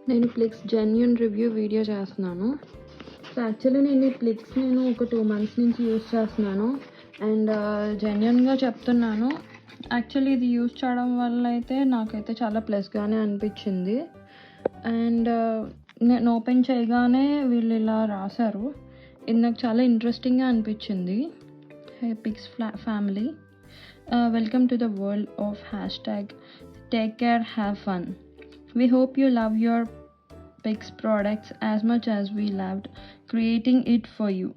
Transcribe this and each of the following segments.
నేను ప్లిక్స్ genuine review video చేస్తున్నాను. So actually నేను ఈ ప్లిక్స్ ఒక 2 మంత్స్ నుంచి యూస్ చేస్తున్నాను. అండ్ జెన్యూన్గా చెప్తున్నాను, యాక్చువల్లీ ఇది యూస్ చేయడం వల్ల అయితే నాకైతే చాలా ప్లస్గానే అనిపించింది. అండ్ నేను ఓపెన్ చేయగానే వీళ్ళు ఇలా రాశారు. ఇది నాకు చాలా ఇంట్రెస్టింగ్గా అనిపించింది. Hey pics family, welcome to the world of #take care have fun. We hope you love your Pix products as much as we loved creating it for you.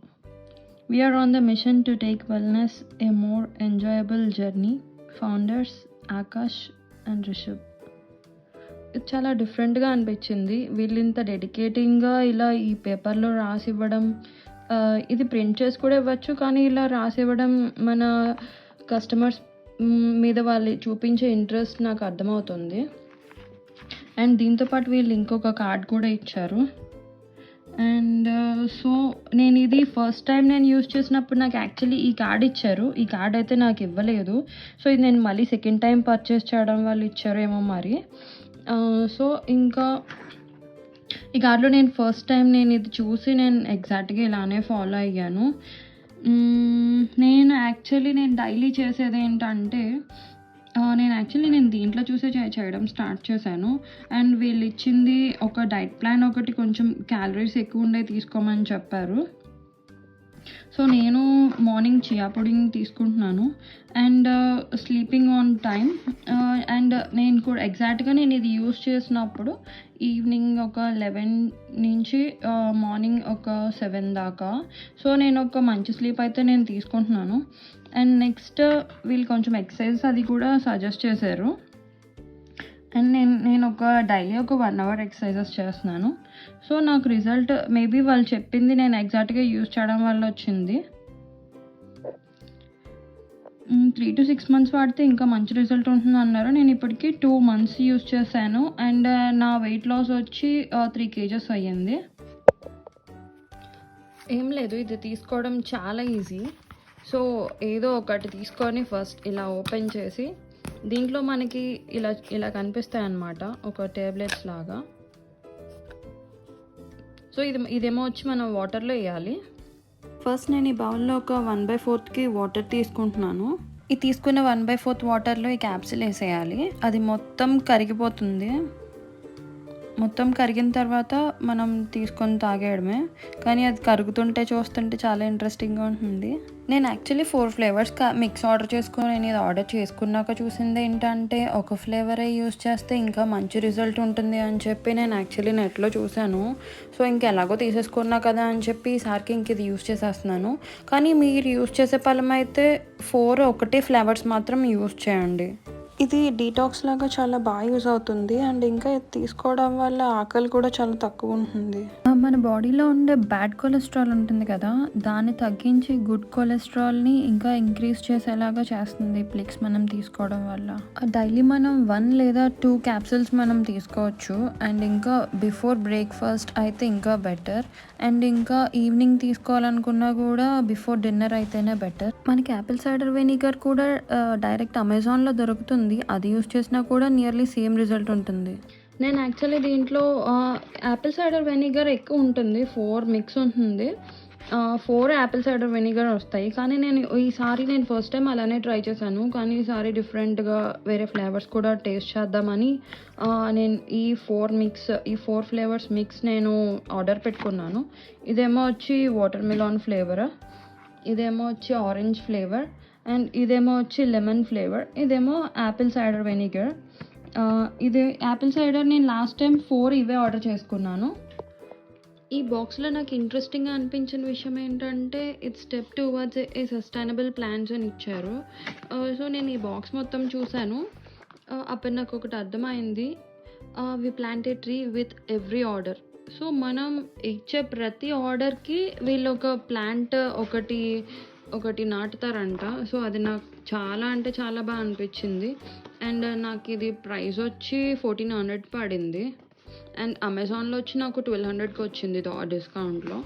We are on the mission to take wellness a more enjoyable journey. Founders Akash and Rishabh. ఇది చాలా డిఫరెంట్గా అనిపించింది. వీళ్ళు ఇంత డెడికేటింగ్గా ఇలా ఈ పేపర్లో రాసి ఇవ్వడం, ఇది ప్రింట్ చేసి కూడా ఇవ్వచ్చు, కానీ ఇలా రాసి ఇవ్వడం మన కస్టమర్స్ మీద వాళ్ళు చూపించే ఇంట్రెస్ట్ నాకు అర్థమవుతుంది. అండ్ దీంతోపాటు వీళ్ళు ఇంకొక కార్డ్ కూడా ఇచ్చారు. అండ్ సో నేను ఇది ఫస్ట్ టైం నేను యూజ్ చేసినప్పుడు నాకు యాక్చువల్లీ ఈ కార్డ్ ఇచ్చారు. ఈ కార్డ్ అయితే నాకు ఇవ్వలేదు. సో ఇది నేను మళ్ళీ సెకండ్ టైం పర్చేస్ చేయడం వాళ్ళు ఇచ్చారేమో మరి. సో ఇంకా ఈ కార్డ్లో నేను ఫస్ట్ టైం నేను ఇది చూసి నేను ఎగ్జాక్ట్గా ఇలానే ఫాలో అయ్యాను. నేను డైలీ చేసేది ఏంటంటే నేను దీంట్లో చూసే చేయడం స్టార్ట్ చేశాను. అండ్ వీళ్ళు ఇచ్చింది ఒక డైట్ ప్లాన్ ఒకటి కొంచెం క్యాలరీస్ ఎక్కువ ఉండే తీసుకోమని చెప్పారు. సో నేను మార్నింగ్ చియా పుడింగ్ తీసుకుంటున్నాను and sleeping on time. And నేను కూడా ఎగ్జాక్ట్గా నేను ఇది యూస్ చేసినప్పుడు ఈవినింగ్ ఒక 11 నుంచి మార్నింగ్ ఒక 7 దాకా. సో నేను ఒక మంచి స్లీప్ అయితే నేను తీసుకుంటున్నాను. అండ్ నెక్స్ట్ వీళ్ళు కొంచెం ఎక్సర్సైజ్ అది కూడా సజెస్ట్ చేశారు. అండ్ నేను డైలీ ఒక 1 అవర్ ఎక్సర్సైజెస్ చేస్తున్నాను. సో నాకు రిజల్ట్ మేబీ వాళ్ళు చెప్పింది నేను ఎగ్జాక్ట్గా యూజ్ చేయడం వల్ల వచ్చింది. 3 to 6 months వాడితే ఇంకా మంచి రిజల్ట్ ఉంటుంది అన్నారు. నేను ఇప్పటికీ 2 months యూజ్ చేశాను. అండ్ నా వెయిట్ లాస్ వచ్చి 3 kgs అయ్యింది. ఏం లేదు, ఇది తీసుకోవడం చాలా ఈజీ. సో ఏదో ఒకటి తీసుకొని ఫస్ట్ ఇలా ఓపెన్ చేసి దీంట్లో మనకి ఇలా కనిపిస్తాయి అన్నమాట, ఒక టాబ్లెట్స్ లాగా. సో ఇదేమో వచ్చి మనం వాటర్లో వేయాలి. ఫస్ట్ నేను ఈ బౌల్లో ఒక 1/4కి వాటర్ తీసుకుంటున్నాను. ఈ తీసుకున్న 1/4 వాటర్లో ఈ క్యాప్సిల్ వేసేయాలి. అది మొత్తం కరిగిపోతుంది. మొత్తం కరిగిన తర్వాత మనం తీసుకొని తాగేయడమే. కానీ అది కరుగుతుంటే చూస్తుంటే చాలా ఇంట్రెస్టింగ్గా ఉంటుంది. నేను యాక్చువల్లీ 4 ఫ్లేవర్స్ మిక్స్ ఆర్డర్ చేసుకుని నేను ఇది ఆర్డర్ చేసుకున్నాక చూసింది ఏంటంటే ఒక ఫ్లేవరే యూస్ చేస్తే ఇంకా మంచి రిజల్ట్ ఉంటుంది అని చెప్పి నేను యాక్చువల్లీ నెట్లో చూశాను. సో ఎలాగో తీసేసుకున్నా కదా అని చెప్పి ఈసారికి ఇది యూస్ చేసేస్తున్నాను. కానీ మీరు యూస్ చేసే పలం అయితే 4 ఒకటే ఫ్లేవర్స్ మాత్రం యూస్ చేయండి. ఇది డీటాక్స్ లాగా చాలా బాగా యూజ్ అవుతుంది. అండ్ ఇంకా ఇది తీసుకోవడం వల్ల ఆకలి కూడా చాలా తక్కువ ఉంటుంది. మన బాడీలో ఉండే బ్యాడ్ కొలెస్ట్రాల్ ఉంటుంది కదా, దాన్ని తగ్గించి గుడ్ కొలెస్ట్రాల్ని ఇంకా ఇంక్రీజ్ చేసేలాగా చేస్తుంది ప్లిక్స్ మనం తీసుకోవడం వల్ల. డైలీ మనం 1 లేదా 2 క్యాప్సిల్స్ మనం తీసుకోవచ్చు. అండ్ ఇంకా బిఫోర్ బ్రేక్ఫాస్ట్ అయితే ఇంకా బెటర్. అండ్ ఇంకా ఈవినింగ్ తీసుకోవాలనుకున్నా కూడా బిఫోర్ డిన్నర్ అయితేనే బెటర్. మనకి యాపిల్ సైడర్ వెనిగర్ కూడా డైరెక్ట్ అమెజాన్లో దొరుకుతుంది. అది యూస్ చేసినా కూడా నియర్లీ సేమ్ రిజల్ట్ ఉంటుంది. నేను యాక్చువల్లీ దీంట్లో యాపిల్ సైడర్ వెనిగర్ ఎక్కువ ఉంటుంది, 4 మిక్స్ ఉంటుంది. 4 యాపిల్ సైడర్ వెనిగర్ వస్తాయి. కానీ ఈసారి నేను ఫస్ట్ టైం అలానే ట్రై చేశాను. కానీ ఈసారి డిఫరెంట్గా వేరే ఫ్లేవర్స్ కూడా టేస్ట్ చేద్దామని నేను ఈ 4 ఫ్లేవర్స్ మిక్స్ నేను ఆర్డర్ పెట్టుకున్నాను. ఇదేమో వచ్చి వాటర్ మిలాన్ ఫ్లేవర్, ఇదేమో వచ్చి ఆరెంజ్ ఫ్లేవర్, అండ్ ఇదేమో వచ్చి లెమన్ ఫ్లేవర్, ఇదేమో యాపిల్ సైడర్ వెనిగర్. ఇది యాపిల్ సైడర్ నేను లాస్ట్ టైం 4 ఇవే ఆర్డర్ చేసుకున్నాను. ఈ బాక్స్లో నాకు ఇంట్రెస్టింగ్గా అనిపించిన విషయం ఏంటంటే it's step towards a sustainable plans అని ఇచ్చారు. సో నేను ఈ బాక్స్ మొత్తం చూశాను. అప్పుడు నాకు ఒకటి అర్థమైంది, we plant a tree with every order. So మనం ఇచ్చే ప్రతి ఆర్డర్కి వీళ్ళు ఒక ప్లాంట్ ఒకటి నాటుతారంట. సో అది నాకు చాలా అంటే చాలా బాగా అనిపించింది. అండ్ నాకు ఇది ప్రైస్ వచ్చి 1400 పడింది. అండ్ అమెజాన్లో వచ్చి నాకు 1200కి వచ్చింది డిస్కౌంట్లో.